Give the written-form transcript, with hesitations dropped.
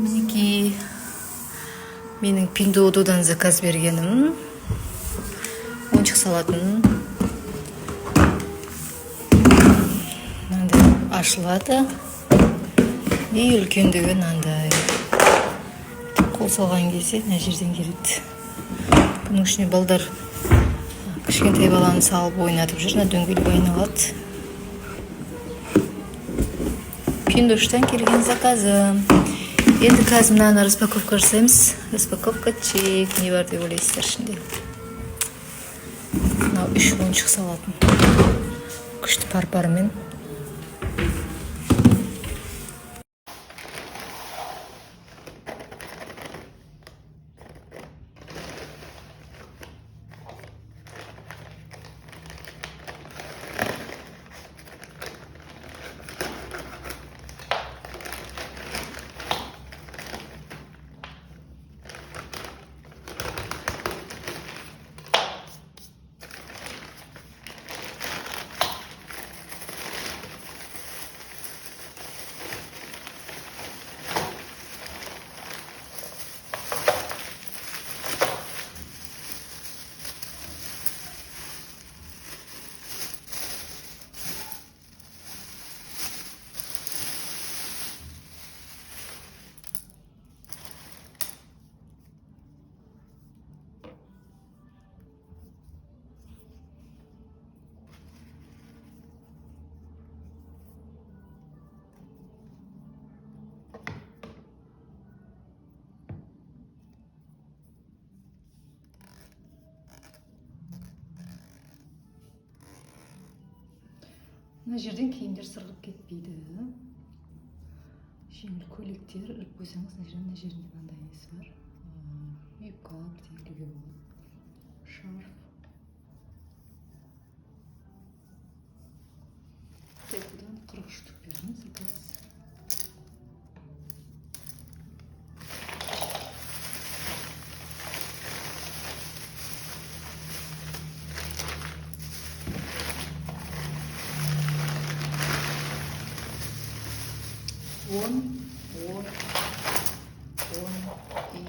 Мінекей менің Pinduodu'дан заказ бергенім. Ойыншық салатын. Мынандай ашылады. И үлкендігі мынандай. Қол салған кезде мына жерден келеді. Бұның ішіне балдар кішкентай баланы салып ойнатып жүр, дөңгелек айналады. Pinduodu'дан келген заказым. Енді қазір мынаны распаковка жасаймыз. Распаковка чек. Не бар деп ойлайсыздар ішінде. Мынау 3 ойыншық салатын. Күшті пар-парымен. Мына жерден киімдер сырғып кетпейді. Жеңіл көйлектер іліп қойсаңыз, мына жерінде мынандай несі бар. Юбка бірдеңелеуге болады. Шарф. Бұдан 40 штук бердім заказ. Он и